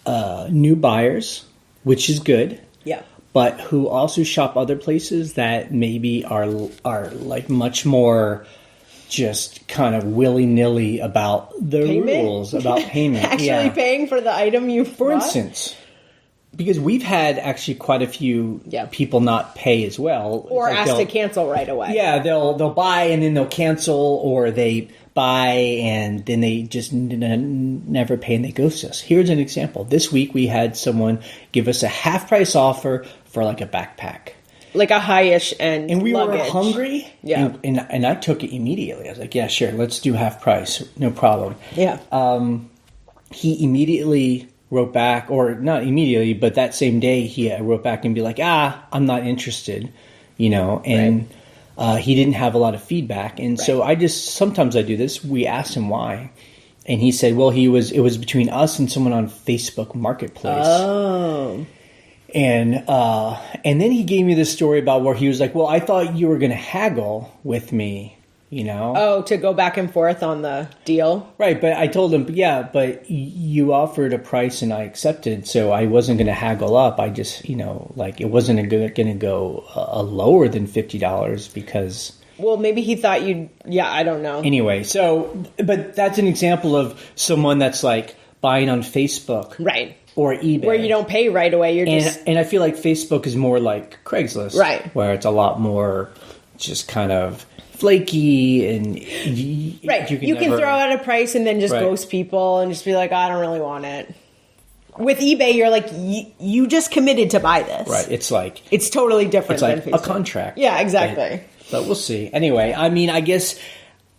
[SPEAKER 2] new buyers, which is good.
[SPEAKER 1] Yeah.
[SPEAKER 2] But who also shop other places that maybe are like much more just kind of willy-nilly about the rules, about payment.
[SPEAKER 1] Actually paying for the item you bought?
[SPEAKER 2] For instance, because we've had actually quite a few people not pay as well.
[SPEAKER 1] Or ask to cancel right away.
[SPEAKER 2] Yeah, they'll buy and then they'll cancel, or they buy and then they just never pay and they ghost us. Here's an example. This week we had someone give us a half-price offer for like a backpack. Like a high-ish and we luggage. Were hungry, and I took it immediately. I was like, yeah, sure, let's do half price, no problem. Yeah. He immediately wrote back, or not immediately, but that same day he wrote back and be like, I'm not interested, and he didn't have a lot of feedback. And so sometimes I do this. We asked him why. And he said, well, it was between us and someone on Facebook Marketplace. Oh. And then he gave me this story about where he was like, well, I thought you were going to haggle with me, Oh,
[SPEAKER 1] to go back and forth on the deal?
[SPEAKER 2] Right, but I told him, but you offered a price and I accepted, so I wasn't going to haggle up. I just, it wasn't going to go lower than $50 because...
[SPEAKER 1] Well, maybe he thought I don't know.
[SPEAKER 2] Anyway, but that's an example of someone that's like buying on Facebook.
[SPEAKER 1] Right.
[SPEAKER 2] Or eBay.
[SPEAKER 1] Where you don't pay right away.
[SPEAKER 2] And I feel like Facebook is more like Craigslist.
[SPEAKER 1] Right.
[SPEAKER 2] Where it's a lot more just kind of flaky and...
[SPEAKER 1] Right. You can throw out a price and then just ghost people and just be like, I don't really want it. With eBay, you're like, you just committed to buy this.
[SPEAKER 2] Right. It's like...
[SPEAKER 1] It's totally different than Facebook.
[SPEAKER 2] It's like a contract.
[SPEAKER 1] Yeah, exactly.
[SPEAKER 2] But we'll see. Anyway, I mean, I guess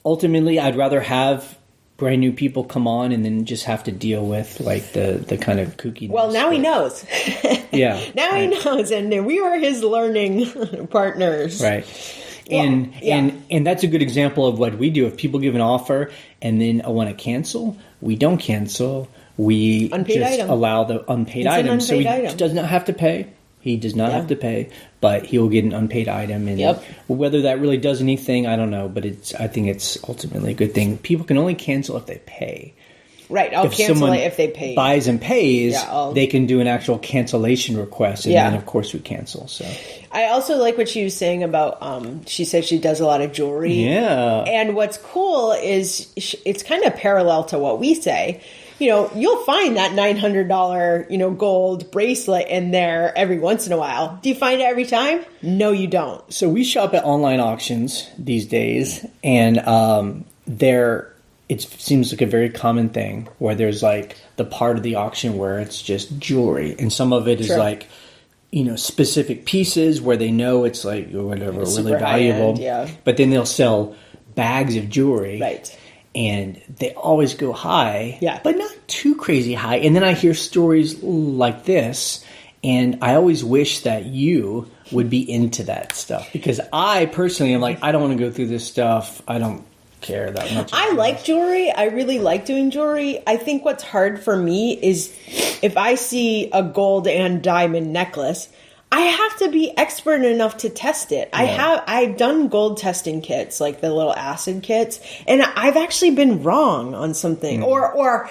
[SPEAKER 2] ultimately I'd rather have brand new people come on and then just have to deal with like the kind of kookiness.
[SPEAKER 1] Well, now he knows.
[SPEAKER 2] Yeah.
[SPEAKER 1] Now he knows, and we were his learning partners.
[SPEAKER 2] Right. And that's a good example of what we do. If people give an offer and then want to cancel, we don't cancel. We allow the unpaid item. So he does not have to pay. He does not have to pay, but he will get an unpaid item. And whether that really does anything, I don't know. But I think it's ultimately a good thing. People can only cancel if they pay.
[SPEAKER 1] Right, I'll cancel
[SPEAKER 2] someone
[SPEAKER 1] it if they pay.
[SPEAKER 2] buys and pays,
[SPEAKER 1] Yeah,
[SPEAKER 2] they can do an actual cancellation request, and
[SPEAKER 1] Yeah.
[SPEAKER 2] then of course we cancel. So
[SPEAKER 1] I also like what she was saying about, she said she does a lot of jewelry.
[SPEAKER 2] yeah,
[SPEAKER 1] And what's cool is it's kind of parallel to what we say. You know, you'll find that $900, gold bracelet in there every once in a while. Do you find it every time? No, you don't.
[SPEAKER 2] so we shop at online auctions these days, and it seems like a very common thing where there's like the part of the auction where it's just jewelry, and some of it is
[SPEAKER 1] Sure.
[SPEAKER 2] like, specific pieces where they know it's like whatever,
[SPEAKER 1] It's
[SPEAKER 2] really
[SPEAKER 1] super
[SPEAKER 2] valuable.
[SPEAKER 1] high-end, yeah.
[SPEAKER 2] But then they'll sell bags of jewelry.
[SPEAKER 1] Right.
[SPEAKER 2] And they always go high,
[SPEAKER 1] Yeah.
[SPEAKER 2] but not too crazy high. And then I hear stories like this, and I always wish that you would be into that stuff, because I personally am like, I don't want to go through this stuff. I don't care that much.
[SPEAKER 1] I like jewelry. I really like doing jewelry. I think what's hard for me is if I see a gold and diamond necklace, I have to be expert enough to test it. I've done gold testing kits, like the little acid kits, and I've actually been wrong on something, or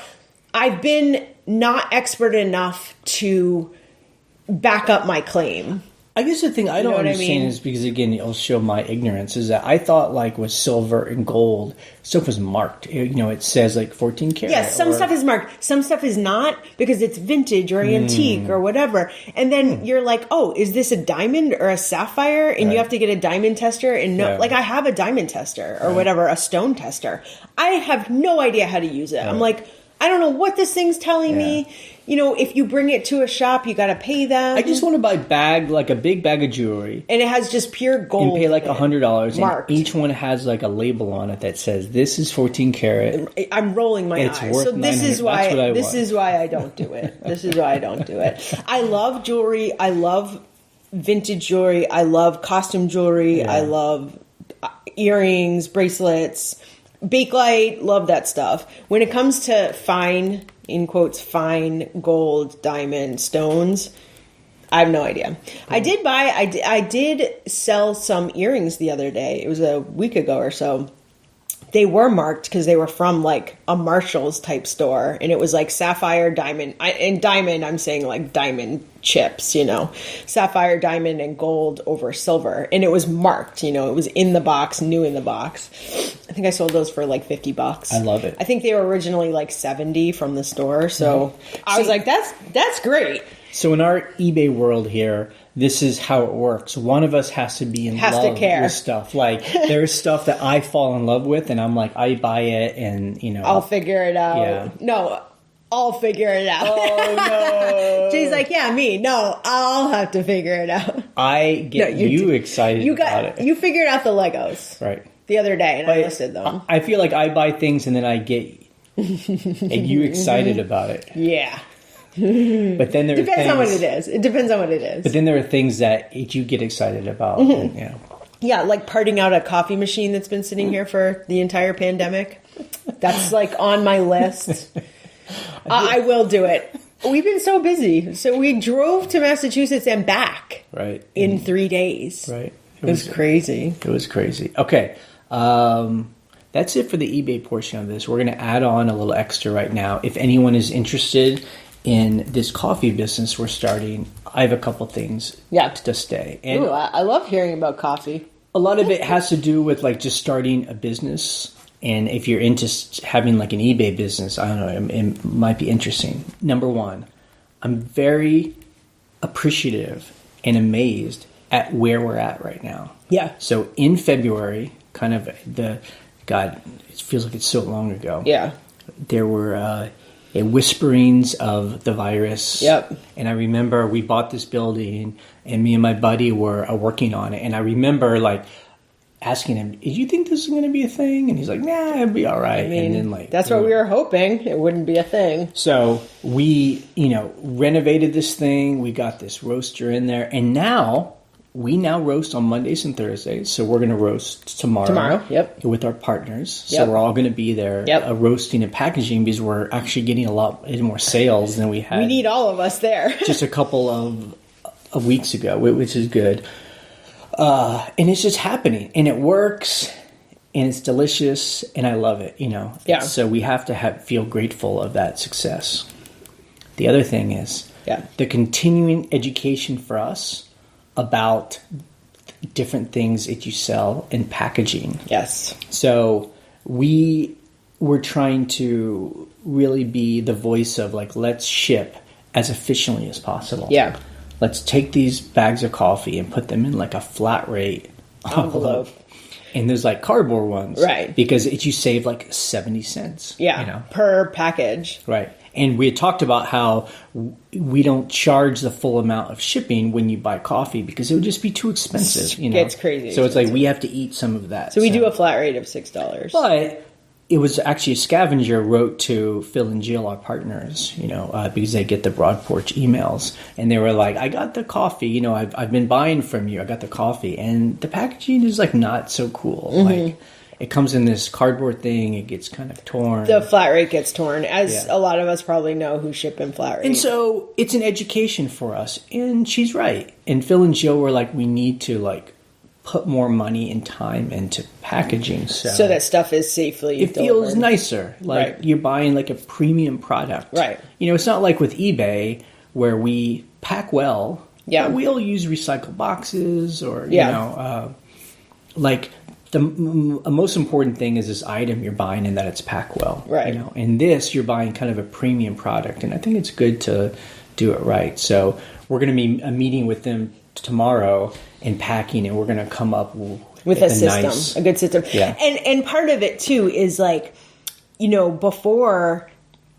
[SPEAKER 1] I've been not expert enough to back up my claim.
[SPEAKER 2] I guess the thing I don't
[SPEAKER 1] know what I
[SPEAKER 2] understand
[SPEAKER 1] mean?
[SPEAKER 2] is, because again, it'll show my ignorance, is that I thought like with silver and gold, stuff was marked. It says like 14 karat.
[SPEAKER 1] Yes, some stuff is marked. Some stuff is not, because it's vintage or antique or whatever. And then you're like, oh, is this a diamond or a sapphire? And you have to get a diamond tester. And like I have a diamond tester or whatever, a stone tester. I have no idea how to use it. I'm like, I don't know what this thing's telling me. If you bring it to a shop, you got to pay them.
[SPEAKER 2] I just want to buy a big bag of jewelry.
[SPEAKER 1] And it has just pure gold.
[SPEAKER 2] And pay like $100.
[SPEAKER 1] Marked.
[SPEAKER 2] And each one has like a label on it that says, this is 14 karat.
[SPEAKER 1] I'm rolling my
[SPEAKER 2] It's
[SPEAKER 1] eyes.
[SPEAKER 2] worth
[SPEAKER 1] So this is
[SPEAKER 2] $900. That's what I
[SPEAKER 1] why
[SPEAKER 2] want.
[SPEAKER 1] is why I don't do it. This is why I don't do it. I love jewelry. I love vintage jewelry. I love costume jewelry.
[SPEAKER 2] Yeah.
[SPEAKER 1] I love earrings, bracelets, bakelite. Love that stuff. When it comes to fine, in quotes, fine gold, diamond, stones, I have no idea. I did sell some earrings the other day. It was a week ago or so. They were marked because they were from like a Marshall's type store, and it was like sapphire, diamond, and diamond. I'm saying like diamond chips, sapphire, diamond, and gold over silver, and it was marked. It was in the box, new in the box. I think I sold those for like $50.
[SPEAKER 2] I love it.
[SPEAKER 1] I think they were originally like $70 from the store, so I was like, that's great.
[SPEAKER 2] So in our eBay world here, this is how it works. One of us has to be in
[SPEAKER 1] Has to
[SPEAKER 2] love
[SPEAKER 1] care.
[SPEAKER 2] with stuff. Like there's stuff that I fall in love with, and I'm like, I buy it, and
[SPEAKER 1] I'll figure it out.
[SPEAKER 2] Yeah.
[SPEAKER 1] No, I'll figure it out.
[SPEAKER 2] Oh no!
[SPEAKER 1] She's like, yeah, me. No, I'll have to figure it out.
[SPEAKER 2] I get you
[SPEAKER 1] do.
[SPEAKER 2] excited about it.
[SPEAKER 1] You figured out the Legos
[SPEAKER 2] Right.
[SPEAKER 1] the other day, and I listed them.
[SPEAKER 2] I feel like I buy things and then I get you excited about it.
[SPEAKER 1] Yeah.
[SPEAKER 2] But then there
[SPEAKER 1] Depends on what
[SPEAKER 2] things,
[SPEAKER 1] it is. It depends on what it is.
[SPEAKER 2] But then there are things that you get excited about.
[SPEAKER 1] Mm-hmm.
[SPEAKER 2] And,
[SPEAKER 1] Yeah, like parting out a coffee machine that's been sitting here for the entire pandemic. That's like on my list. I will do it. We've been so busy. So we drove to Massachusetts and back
[SPEAKER 2] right.
[SPEAKER 1] in 3 days.
[SPEAKER 2] Right.
[SPEAKER 1] It was crazy.
[SPEAKER 2] It was crazy. Okay. That's it for the eBay portion of this. We're going to add on a little extra right now. If anyone is interested in this coffee business we're starting, I have a couple things to stay. And
[SPEAKER 1] Ooh, I love hearing about coffee.
[SPEAKER 2] a lot of it has to do with like just starting a business. And if you're into having like an eBay business, I don't know, it might be interesting. Number one, I'm very appreciative and amazed at where we're at right now.
[SPEAKER 1] Yeah.
[SPEAKER 2] So in February, kind of God, it feels like it's so long ago.
[SPEAKER 1] Yeah.
[SPEAKER 2] There were whisperings of the virus.
[SPEAKER 1] Yep.
[SPEAKER 2] And I remember we bought this building, and me and my buddy were working on it. And I remember like asking him, "Do you think this is going to be a thing?" And he's like, "Nah, it'll be all right."
[SPEAKER 1] I mean,
[SPEAKER 2] and then
[SPEAKER 1] that's what we were hoping. It wouldn't be a thing.
[SPEAKER 2] So we, renovated this thing. We got this roaster in there, and now we roast on Mondays and Thursdays. So we're going to roast tomorrow.
[SPEAKER 1] Yep.
[SPEAKER 2] With our partners. So
[SPEAKER 1] Yep.
[SPEAKER 2] we're all going to be there roasting and packaging, because we're actually getting a lot more sales than we had.
[SPEAKER 1] We need all of us there.
[SPEAKER 2] Just a couple of weeks ago, which is good. And it's just happening, and it works. and it's delicious, and I love it,
[SPEAKER 1] Yeah.
[SPEAKER 2] So we have to feel grateful of that success. The other thing is the continuing education for us about different things that you sell and packaging.
[SPEAKER 1] Yes.
[SPEAKER 2] So we're trying to really be the voice of like, let's ship as efficiently as possible.
[SPEAKER 1] Yeah.
[SPEAKER 2] Let's take these bags of coffee and put them in like a flat rate envelope. And there's like cardboard ones.
[SPEAKER 1] Right.
[SPEAKER 2] Because you save like 70 cents.
[SPEAKER 1] Yeah. Per package.
[SPEAKER 2] Right. And we had talked about how we don't charge the full amount of shipping when you buy coffee because it would just be too expensive.
[SPEAKER 1] It's crazy.
[SPEAKER 2] So it's like we have to eat some of that.
[SPEAKER 1] So we do a flat rate of $6.
[SPEAKER 2] But it was actually a Scavenger wrote to Phil and Jill, our partners, because they get the Broad Porch emails. And they were like, I got the coffee, I've been buying from you. I got the coffee. And the packaging is like not so cool. Like it comes in this cardboard thing. It gets kind of torn.
[SPEAKER 1] The flat rate gets torn, as a lot of us probably know who ship in flat rate.
[SPEAKER 2] And so it's an education for us. And she's right. And Phil and Jill were like, we need to like put more money and time into packaging. So
[SPEAKER 1] that stuff is safely
[SPEAKER 2] It
[SPEAKER 1] delivered.
[SPEAKER 2] feels nicer. Like you're buying like a premium product.
[SPEAKER 1] Right.
[SPEAKER 2] It's not like with eBay where we pack well.
[SPEAKER 1] Yeah.
[SPEAKER 2] We'll use recycled boxes or, like the most important thing is this item you're buying and that it's packed well.
[SPEAKER 1] Right.
[SPEAKER 2] And this, you're buying kind of a premium product. And I think it's good to do it right. So we're going to be meeting with them tomorrow and packing, and we're going to come up
[SPEAKER 1] with a system, a good system.
[SPEAKER 2] Yeah.
[SPEAKER 1] And part of it too is like, before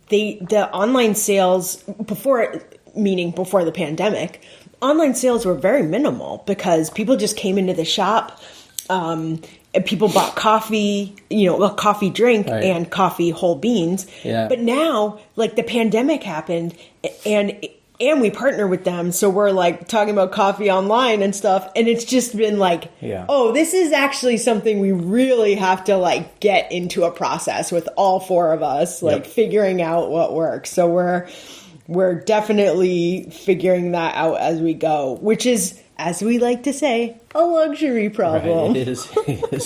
[SPEAKER 1] the online sales, before the pandemic, online sales were very minimal because people just came into the shop. And people bought coffee, a coffee drink and coffee whole beans.
[SPEAKER 2] Yeah.
[SPEAKER 1] But now, like the pandemic happened and we partner with them. So we're like talking about coffee online and stuff. And it's just been like, oh, this is actually something we really have to like get into a process with all four of us, like figuring out what works. So we're definitely figuring that out as we go, which is, as we like to say, a luxury problem.
[SPEAKER 2] Right. It is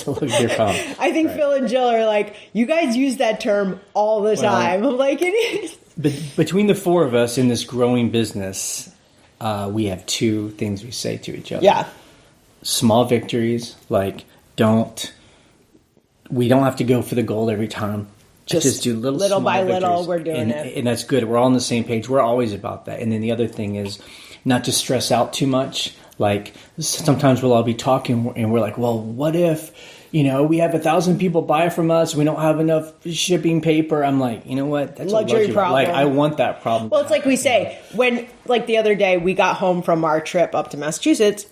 [SPEAKER 2] a luxury problem.
[SPEAKER 1] I think Phil and Jill are like, you guys use that term all the time. I'm like, it is.
[SPEAKER 2] But between the four of us in this growing business, we have two things we say to each other.
[SPEAKER 1] Yeah.
[SPEAKER 2] Small victories, like we don't have to go for the gold every time. Just do little
[SPEAKER 1] by
[SPEAKER 2] victories.
[SPEAKER 1] little, we're doing it.
[SPEAKER 2] And that's good. We're all on the same page. We're always about that. And then the other thing is not to stress out too much. Like sometimes we'll all be talking and we're like, well, what if, we have 1,000 people buy from us. We don't have enough shipping paper. I'm like, you know what? That's
[SPEAKER 1] luxury
[SPEAKER 2] a luxury
[SPEAKER 1] problem.
[SPEAKER 2] Like I want that problem.
[SPEAKER 1] Well, it's like we say, when like the other day we got home from our trip up to Massachusetts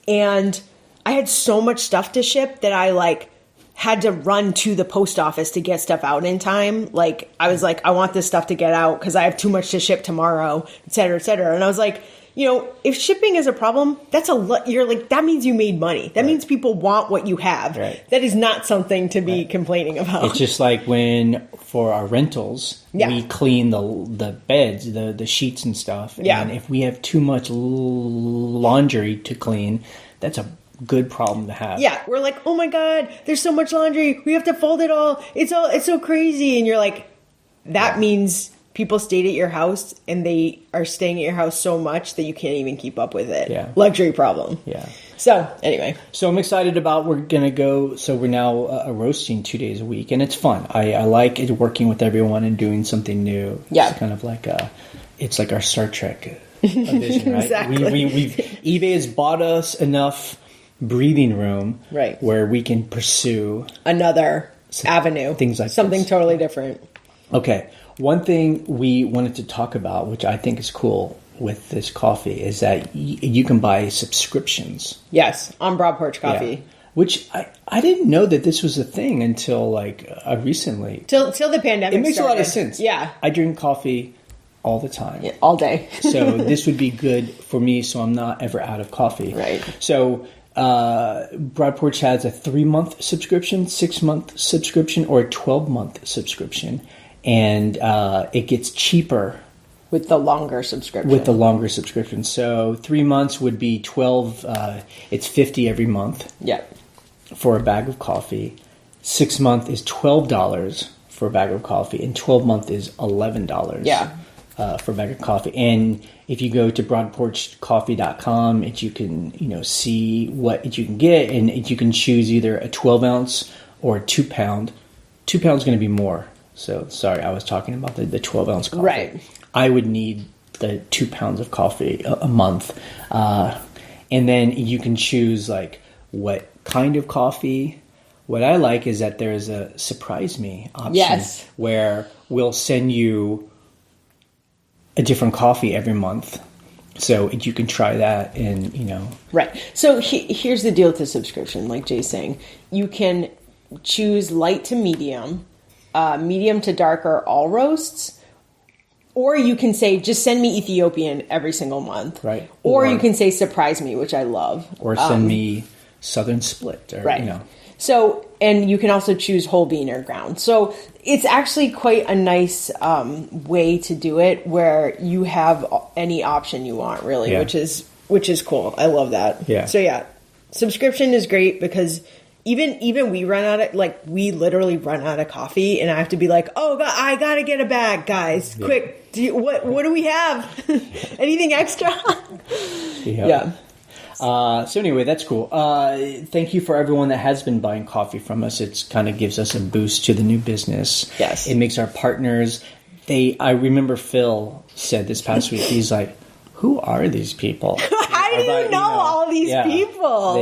[SPEAKER 1] and I had so much stuff to ship that I like had to run to the post office to get stuff out in time. Like I was like, I want this stuff to get out because I have too much to ship tomorrow, et cetera, et cetera. And I was like, if shipping is a problem, you're like, that means you made money. That means people want what you have. Right. That is not something to be complaining about.
[SPEAKER 2] It's just like when, for our rentals, we clean the beds, the sheets and stuff.
[SPEAKER 1] Yeah.
[SPEAKER 2] And if we have too much laundry to clean, that's a good problem to have.
[SPEAKER 1] Yeah. We're like, oh my God, there's so much laundry. We have to fold it all. It's so crazy. And you're like, that means people stayed at your house and they are staying at your house so much that you can't even keep up with it.
[SPEAKER 2] Yeah.
[SPEAKER 1] Luxury problem.
[SPEAKER 2] Yeah.
[SPEAKER 1] So anyway.
[SPEAKER 2] So I'm excited about, we're going to go, so we're now roasting 2 days a week and it's fun. I like it, working with everyone and doing something new.
[SPEAKER 1] Yeah.
[SPEAKER 2] It's kind of like it's like our Star Trek vision, right?
[SPEAKER 1] Exactly.
[SPEAKER 2] eBay has bought us enough breathing room where we can pursue
[SPEAKER 1] another avenue.
[SPEAKER 2] Things like
[SPEAKER 1] something
[SPEAKER 2] this.
[SPEAKER 1] Totally different.
[SPEAKER 2] Okay. One thing we wanted to talk about, which I think is cool with this coffee, is that you can buy subscriptions.
[SPEAKER 1] Yes, on Broad Porch Coffee.
[SPEAKER 2] Yeah. Which I didn't know that this was a thing until recently.
[SPEAKER 1] Till the pandemic
[SPEAKER 2] It makes
[SPEAKER 1] started.
[SPEAKER 2] a lot of sense.
[SPEAKER 1] Yeah.
[SPEAKER 2] I drink coffee all the time.
[SPEAKER 1] Yeah, all day.
[SPEAKER 2] So this would be good for me so I'm not ever out of coffee.
[SPEAKER 1] Right.
[SPEAKER 2] So Broad Porch has a 3-month subscription, 6-month subscription, or a 12-month subscription. And it gets cheaper
[SPEAKER 1] with the longer subscription. So 3 months would be 12. It's $50 every month. Yeah.
[SPEAKER 2] For a bag of coffee. 6 month is $12 for a bag of coffee, and 12 month is $11.
[SPEAKER 1] Yeah.
[SPEAKER 2] For a bag of coffee. And if you go to broadporchcoffee.com, you can, see what you can get, and you can choose either a 12 ounce or a 2 pound. 2 pounds is going to be more. So sorry, I was talking about the 12 ounce coffee.
[SPEAKER 1] Right.
[SPEAKER 2] I would need the 2 pounds of coffee a month. And then you can choose like what kind of coffee. What I like is that there's a surprise me option.
[SPEAKER 1] Yes.
[SPEAKER 2] Where we'll send you a different coffee every month, so you can try that. And
[SPEAKER 1] Right. So here's the deal with the subscription. Like Jay's saying, you can choose light to medium, medium to dark, or all roasts, or you can say just send me Ethiopian every single month,
[SPEAKER 2] right?
[SPEAKER 1] Or you can say surprise me, which I love,
[SPEAKER 2] or send me Southern Split, or
[SPEAKER 1] right. So, and you can also choose whole bean or ground. So it's actually quite a nice way to do it, where you have any option you want, really,
[SPEAKER 2] yeah.
[SPEAKER 1] which is cool. I love that.
[SPEAKER 2] Yeah.
[SPEAKER 1] So yeah, subscription is great because even we run out of, like, we literally run out of coffee, and I have to be like, oh God, I gotta get a bag, guys, quick. What do we have? Anything extra? Yeah.
[SPEAKER 2] So anyway, that's cool. Thank you for everyone that has been buying coffee from us. It kind of gives us a boost to the new business.
[SPEAKER 1] Yes.
[SPEAKER 2] It makes our partners, I remember Phil said this past week, he's like, who are these people?
[SPEAKER 1] How do you know all these people?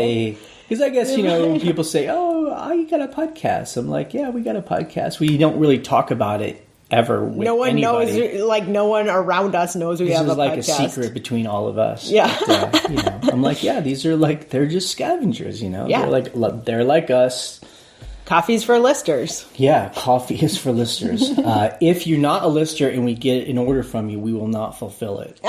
[SPEAKER 2] Because I guess, people say, oh, you got a podcast. I'm like, yeah, we got a podcast. We don't really talk about it ever with
[SPEAKER 1] no one
[SPEAKER 2] anybody.
[SPEAKER 1] knows, like, no one around us knows we have a podcast.
[SPEAKER 2] This is like a secret between all of us.
[SPEAKER 1] Yeah.
[SPEAKER 2] But, I'm like, yeah, these are like, they're just scavengers,
[SPEAKER 1] Yeah.
[SPEAKER 2] They're like us.
[SPEAKER 1] Coffee's for listers.
[SPEAKER 2] Yeah, coffee is for listers. If you're not a lister and we get an order from you, we will not fulfill it.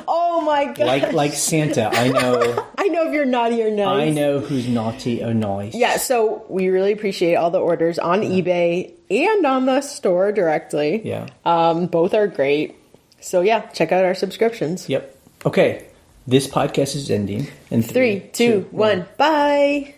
[SPEAKER 1] Oh my God.
[SPEAKER 2] Like Santa, I know.
[SPEAKER 1] I know if you're naughty or nice.
[SPEAKER 2] I know who's naughty or nice.
[SPEAKER 1] Yeah, so we really appreciate all the orders on eBay and on the store directly.
[SPEAKER 2] Yeah.
[SPEAKER 1] Both are great. So yeah, check out our subscriptions.
[SPEAKER 2] Yep. Okay. This podcast is ending in
[SPEAKER 1] 3, 2, 1. Bye.